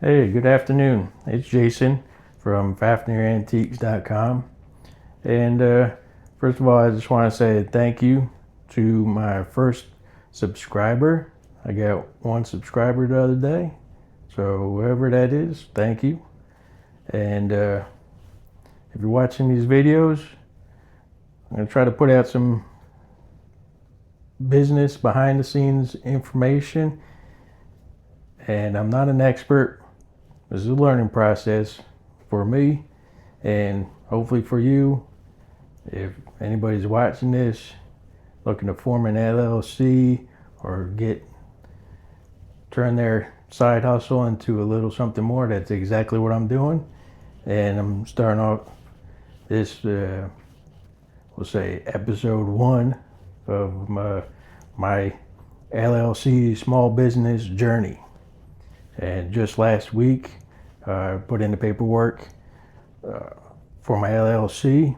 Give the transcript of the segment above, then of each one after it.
Hey, good afternoon. It's Jason from FafnerAntiques.com. And first of all, I just want to say thank you to my first subscriber. I got one subscriber the other day. So whoever that is, thank you. And if you're watching these videos, I'm going to try to put out some business behind the scenes information. And I'm not an expert. This is a learning process for me and hopefully for you. If anybody's watching this, looking to form an LLC or turn their side hustle into a little something more, that's exactly what I'm doing. And I'm starting off this, we'll say episode 1 of my LLC small business journey. And just last week, I put in the paperwork for my LLC,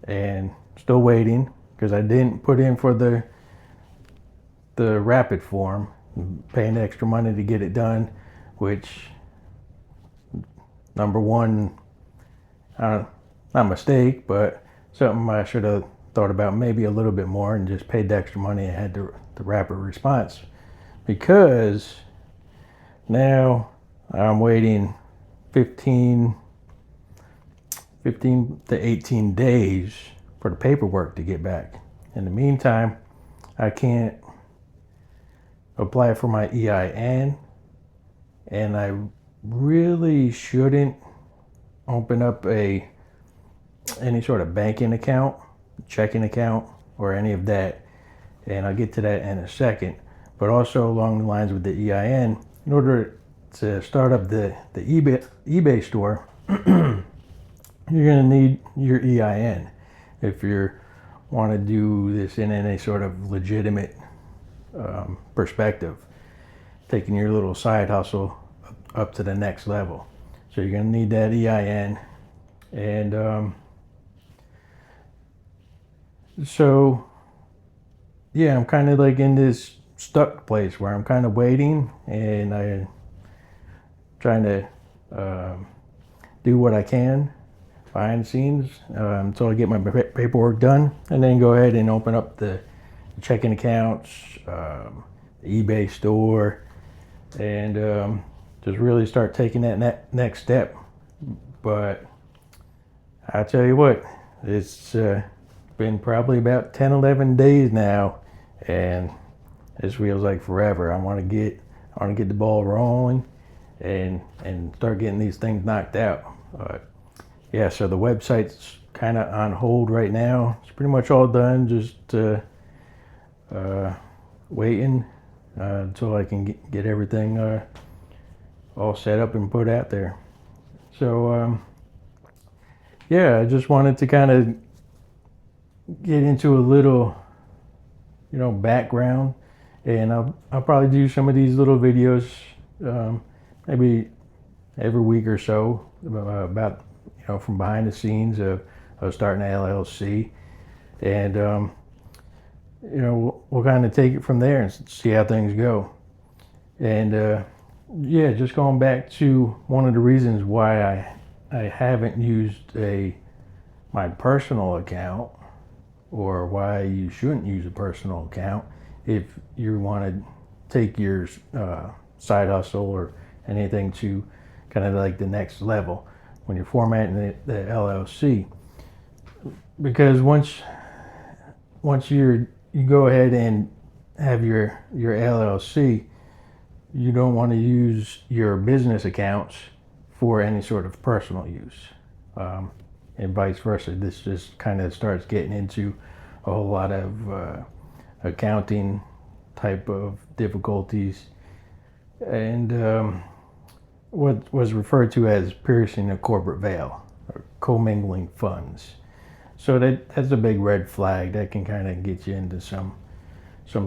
and still waiting because I didn't put in for the rapid form, paying extra money to get it done, which, number one, not a mistake, but something I should have thought about maybe a little bit more and just paid the extra money and had the rapid response, because now I'm waiting 15 to 18 days for the paperwork to get back. In the meantime, I can't apply for my EIN, and I really shouldn't open up any sort of banking account, checking account, or any of that. And I'll get to that in a second. But also along the lines with the EIN, in order to start up the eBay store, you're going to need your EIN if you want to do this in any sort of legitimate perspective, taking your little side hustle up to the next level. So you're going to need that EIN. And so, yeah, I'm kind of like in this stuck place where I'm kind of waiting, and I'm trying to do what I can behind the scenes until I get my paperwork done, and then go ahead and open up the checking accounts, the eBay store, and just really start taking that next step. But I tell you what, it's been probably about 10-11 days now, and this feels like forever. I want to get the ball rolling and start getting these things knocked out. Yeah, so the website's kind of on hold right now. It's pretty much all done. Just waiting until I can get everything all set up and put out there. So yeah, I just wanted to kind of get into a little, background, and I'll probably do some of these little videos maybe every week or so about from behind the scenes of starting an LLC, and we'll kind of take it from there and see how things go. And yeah, just going back to one of the reasons why I haven't used my personal account, or why you shouldn't use a personal account if you want to take your side hustle or anything to kind of like the next level when you're formatting the LLC. Because once you go ahead and have your LLC, you don't want to use your business accounts for any sort of personal use, and vice versa. This just kind of starts getting into a whole lot of accounting type of difficulties, and what was referred to as piercing a corporate veil, or commingling funds. So that's a big red flag. That can kind of get you into some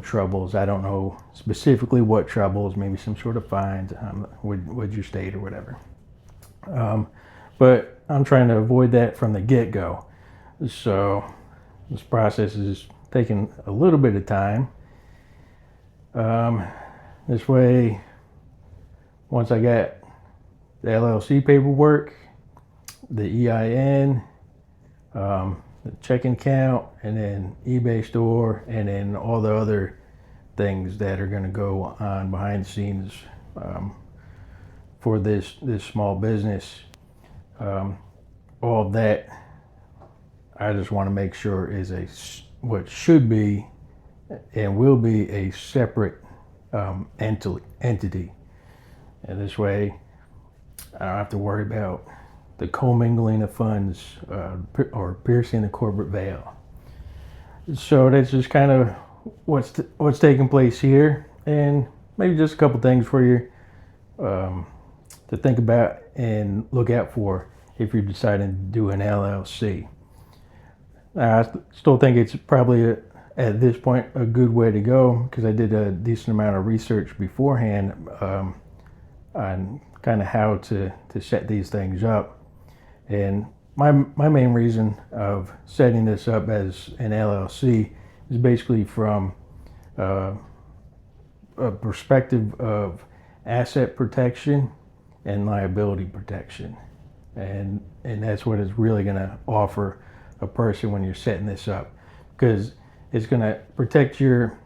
troubles. I don't know specifically what troubles, maybe some sort of fines with your state or whatever. But I'm trying to avoid that from the get-go. So this process is taking a little bit of time. This way, once I get the LLC paperwork, the EIN, the checking account, and then eBay store, and then all the other things that are going to go on behind the scenes for this small business. All that I just want to make sure is what should be and will be a separate entity, and this way I don't have to worry about the commingling of funds or piercing the corporate veil. So that's just kind of what's taking place here, and maybe just a couple things for you to think about and look out for if you're deciding to do an LLC. I still think it's probably at this point a good way to go, because I did a decent amount of research beforehand on kind of how to set these things up. And my main reason of setting this up as an LLC is basically from a perspective of asset protection and liability protection, and that's what it's really going to offer a person when you're setting this up, because it's going to protect your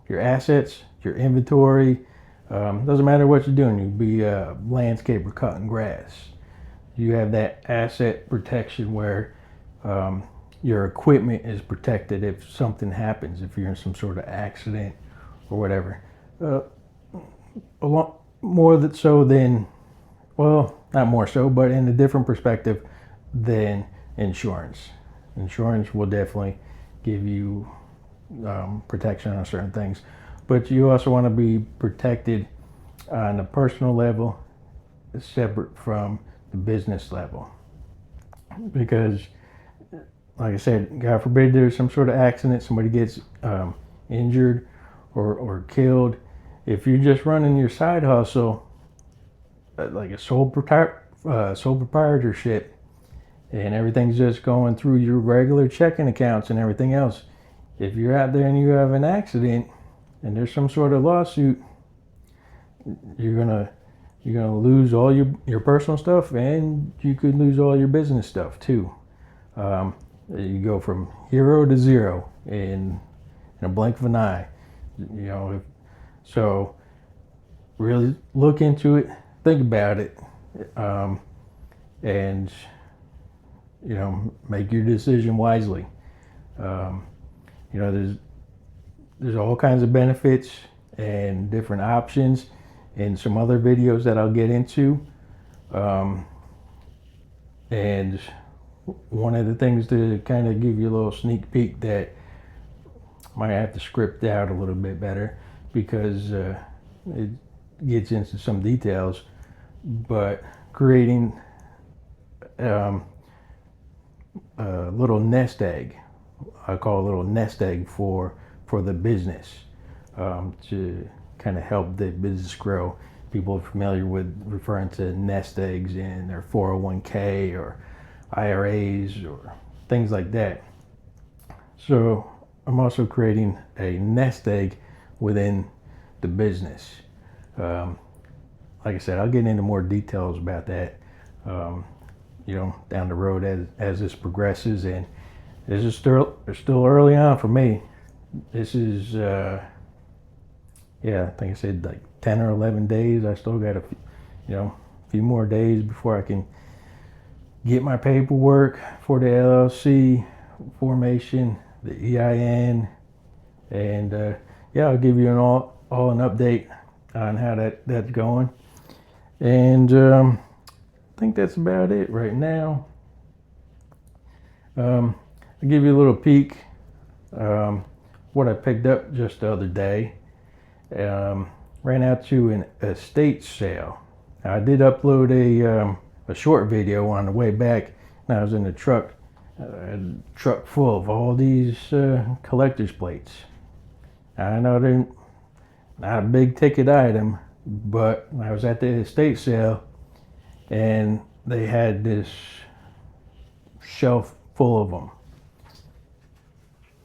assets, your inventory. Doesn't matter what you're doing. You could be a landscaper cutting grass. You have that asset protection where your equipment is protected if something happens, if you're in some sort of accident or whatever. A lot more so than, well, not more so, but in a different perspective than insurance. Insurance will definitely give you protection on certain things, but you also want to be protected on a personal level, separate from the business level, because like I said, God forbid there's some sort of accident, somebody gets injured or killed. If you're just running your side hustle, like a sole proprietorship, and everything's just going through your regular checking accounts and everything else, if you're out there and you have an accident and there's some sort of lawsuit, you're gonna lose all your personal stuff, and you could lose all your business stuff too. You go from hero to zero in a blink of an eye. So really look into it, think about it, and make your decision wisely. There's all kinds of benefits and different options in some other videos that I'll get into. And one of the things to kind of give you a little sneak peek that might have to script out a little bit better, because it gets into some details, but creating a little nest egg, I call it a little nest egg for the business, to kind of help the business grow. People are familiar with referring to nest eggs in their 401k or IRAs or things like that. So I'm also creating a nest egg within the business. Like I said, I'll get into more details about that down the road as this progresses, and this is still early on for me. This is I think I said like 10 or 11 days. I still got a few more days before I can get my paperwork for the LLC formation, the EIN, and I'll give you all an update on how that's going. And I think that's about it right now. I'll give you a little peek what I picked up just the other day. Ran out to an estate sale. Now, I did upload a short video on the way back, and I was in the truck, a truck full of all these collector's plates. I know they're not a big ticket item, but I was at the estate sale and they had this shelf full of them,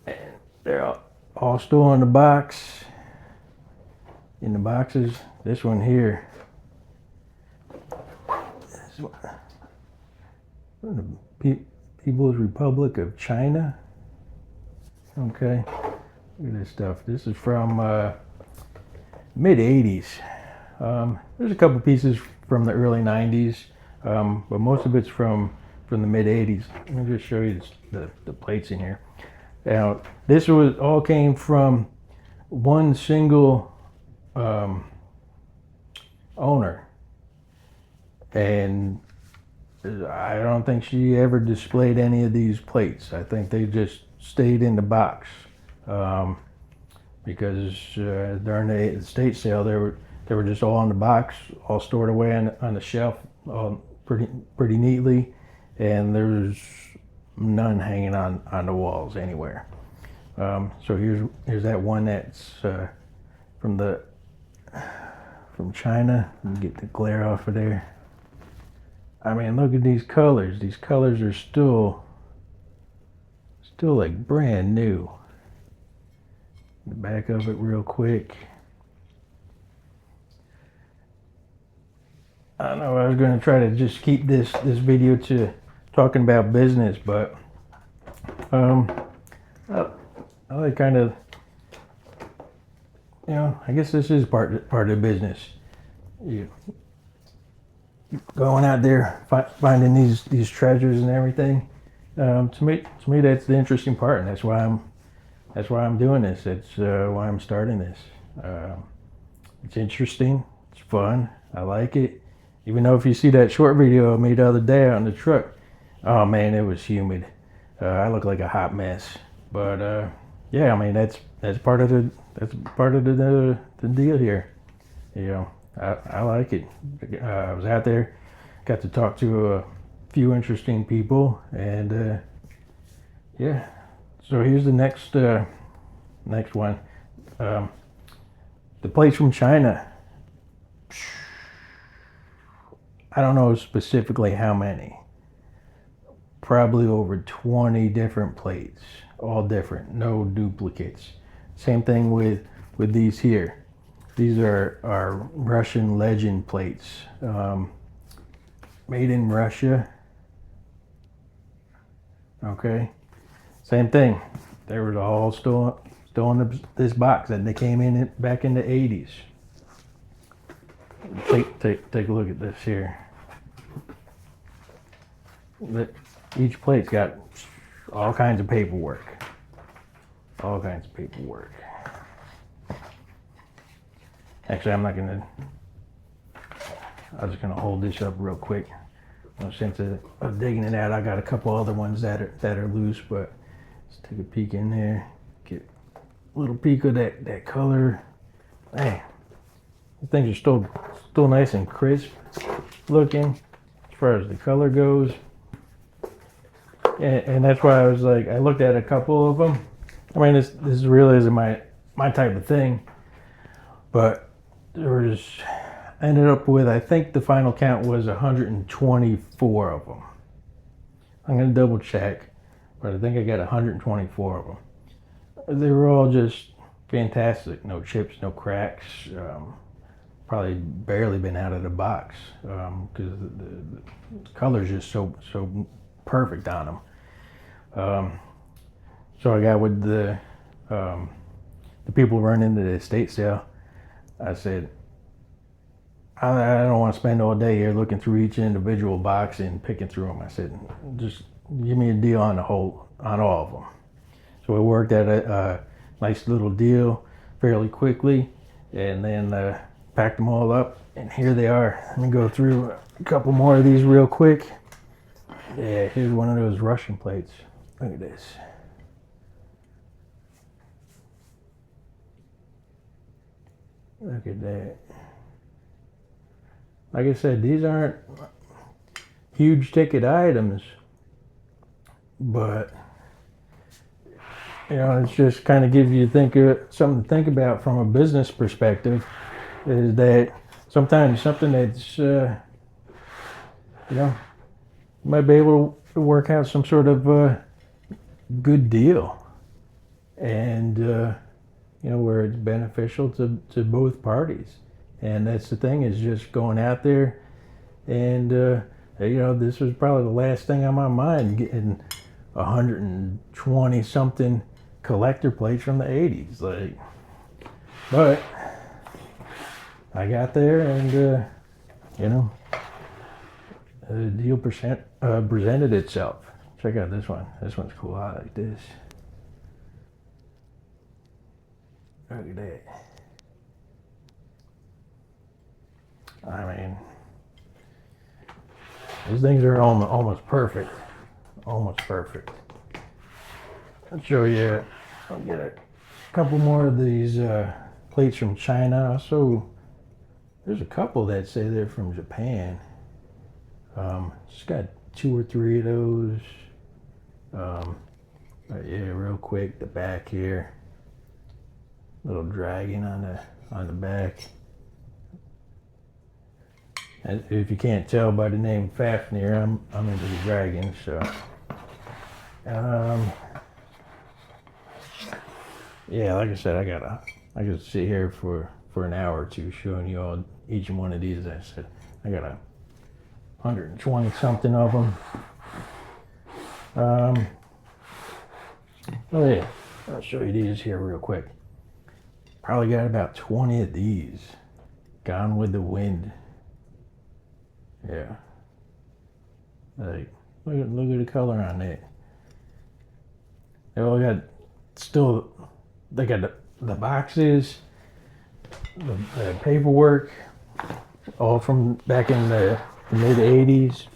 and they're all still in the boxes. This one here the People's Republic of China. Okay, look at this stuff. This is from mid 80s. There's a couple pieces from the early 90s, but most of it's from the mid 80s. Let me just show you the plates in here. Now, this all came from one single owner, and I don't think she ever displayed any of these plates. I think they just stayed in the box, because during the estate sale they were just all in the box, all stored away on the shelf, all pretty neatly, and there's none hanging on the walls anywhere. So here's that one that's from China. Let me get the glare off of there. I mean, look at these colors. These colors are still like brand new. The back of it real quick. I know I was going to try to just keep this video to talking about business, but I like kind of, I guess this is part of the business. You going out there finding these treasures and everything. To me that's the interesting part, and that's why I'm doing this. That's why I'm starting this. It's interesting. It's fun. I like it. Even though if you see that short video I made the other day on the truck, oh man, it was humid. I look like a hot mess. But yeah, I mean that's part of the deal here. I like it. I was out there, got to talk to a few interesting people, and yeah. So here's the next one. The plates from China. I don't know specifically how many. Probably over 20 different plates, all different, no duplicates. Same thing with these here. These are Russian legend plates, made in Russia. Okay, same thing. They were all still in this box that they came in back in the 80s. Take a look at this here. Each plate's got all kinds of paperwork. All kinds of paperwork. Actually, I'm just gonna hold this up real quick. Since of digging it out, I got a couple other ones that are loose, but let's take a peek in there. Get a little peek of that color. Man, things are still nice and crisp looking as far as the color goes. And that's why I was like, I looked at a couple of them. I mean, this really isn't my type of thing, but I ended up with, I think the final count was 124 of them. I'm gonna double check, but I think I got 124 of them. They were all just fantastic. No chips, no cracks. Probably barely been out of the box, because the color's just so perfect on them. So I got with the people running the estate sale. I said, I don't want to spend all day here looking through each individual box and picking through them. I said, just give me a deal on all of them. So we worked at a nice little deal fairly quickly, and then packed them all up, and here they are. Let me go through a couple more of these real quick. Yeah, here's one of those Russian plates. Look at this. Look at that. Like I said, these aren't huge ticket items, but it's just kind of gives you something to think about from a business perspective. Is that sometimes something that's you might be able to work out some sort of good deal, and where it's beneficial to both parties. And that's the thing, is just going out there and You know, this was probably the last thing on my mind, getting 120 something collector plates from the 80s. Like, but I got there, and you know, the deal presented itself. Check out this one. This one's cool. I like this. Look at that. I mean, these things are almost perfect. Almost perfect. I'll show you. I'll get a couple more of these plates from China. Also, there's a couple that say they're from Japan. Just got 2 or 3 of those. Yeah, real quick, the back here. Little dragon on the back. And if you can't tell by the name Fafnir, I'm into the dragons. So, yeah, like I said, I could sit here for an hour or two showing you all each one of these. I said I got 120 something of them. Oh yeah, I'll show you these here real quick. Probably got about 20 of these. Gone with the Wind. Yeah. Like, look at the color on that. They all got they got the boxes, the paperwork, all from back in the mid 80s.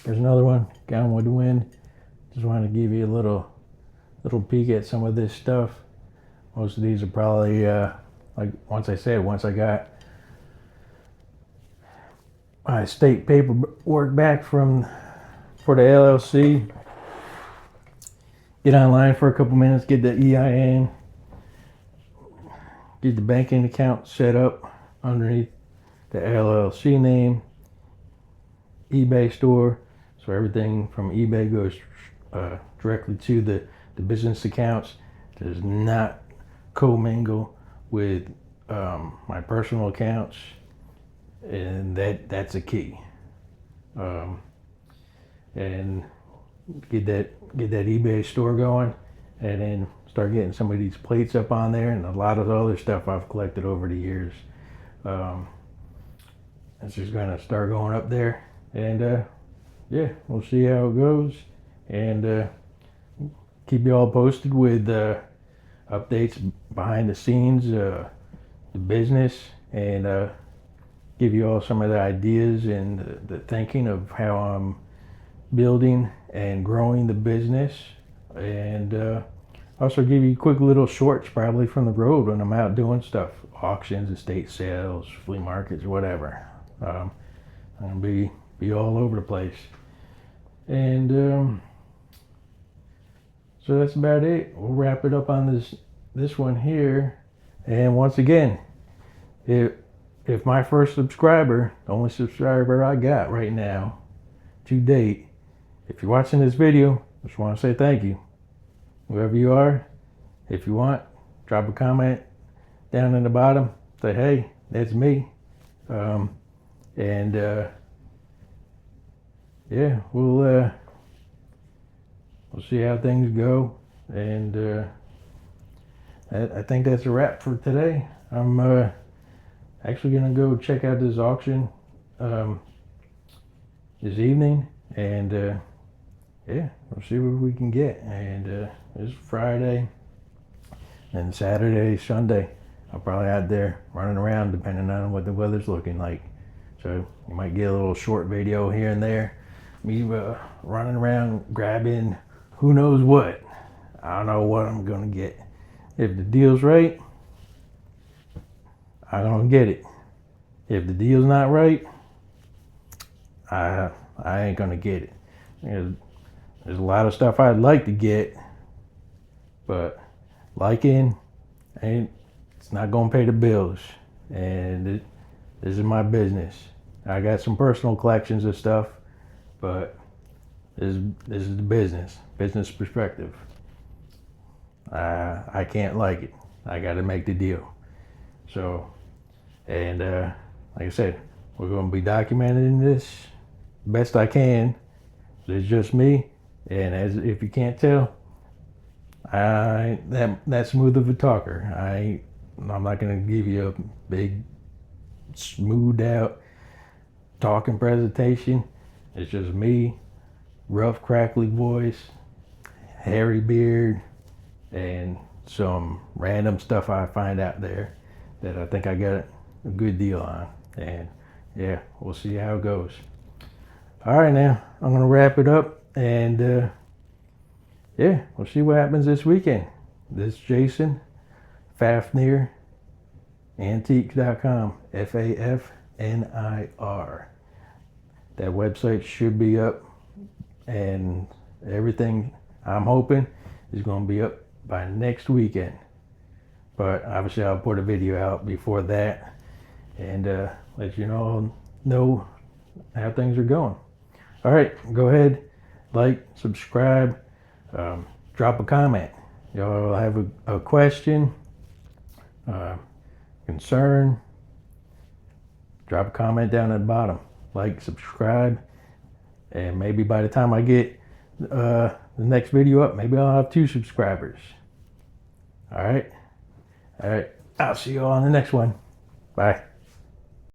There's another one, Gone with the Wind. Just wanted to give you a little peek at some of this stuff. Most of these are probably, like once I got my state paperwork back for the LLC, get online for a couple minutes, get the EIN, get the banking account set up underneath the LLC name, eBay store, so everything from eBay goes directly to the business accounts. Does not commingle with my personal accounts, and that's a key. And get that eBay store going, and then start getting some of these plates up on there, and a lot of the other stuff I've collected over the years. It's just gonna start going up there, and yeah, we'll see how it goes, and keep you all posted with updates behind the scenes, the business, and give you all some of the ideas and the thinking of how I'm building and growing the business, and also give you quick little shorts probably from the road when I'm out doing stuff, auctions, estate sales, flea markets, whatever. I'm gonna be all over the place, and so that's about it. We'll wrap it up on this one here. And once again, if my first subscriber, the only subscriber I got right now to date, if you're watching this video, I just want to say thank you. Whoever you are, if you want, drop a comment down in the bottom. Say, hey, that's me. And yeah, we'll see how things go, and I think that's a wrap for today. I'm actually gonna go check out this auction this evening, and yeah, we'll see what we can get. And it's Friday, and Saturday, Sunday, I'm probably out there running around depending on what the weather's looking like. So you might get a little short video here and there, me running around grabbing who knows what. I don't know what I'm gonna get. If the deal's right, I'm gonna get it. If the deal's not right, I ain't gonna get it. There's a lot of stuff I'd like to get, but liking it's not gonna pay the bills. And this is my business. I got some personal collections of stuff, but this is the business perspective. I can't like it. I got to make the deal. So, and like I said, we're going to be documenting this best I can. It's just me, and as if you can't tell, I that smooth of a talker. I'm not gonna give you a big smoothed out talking presentation. It's just me, rough crackly voice, hairy beard, and some random stuff I find out there that I think I got a good deal on. And yeah, we'll see how it goes. All right, now I'm gonna wrap it up, and yeah, we'll see what happens this weekend. This is Jason, Fafnir, Antiques.com, FAFNIR. That website should be up, and everything I'm hoping is going to be up by next weekend. But obviously, I'll put a video out before that and let you know how things are going. All right, go ahead, like, subscribe, drop a comment. Y'all have a question, concern, drop a comment down at the bottom. Like, subscribe, and maybe by the time I get the next video up, maybe I'll have 2 subscribers. All right. I'll see you all on the next one. Bye.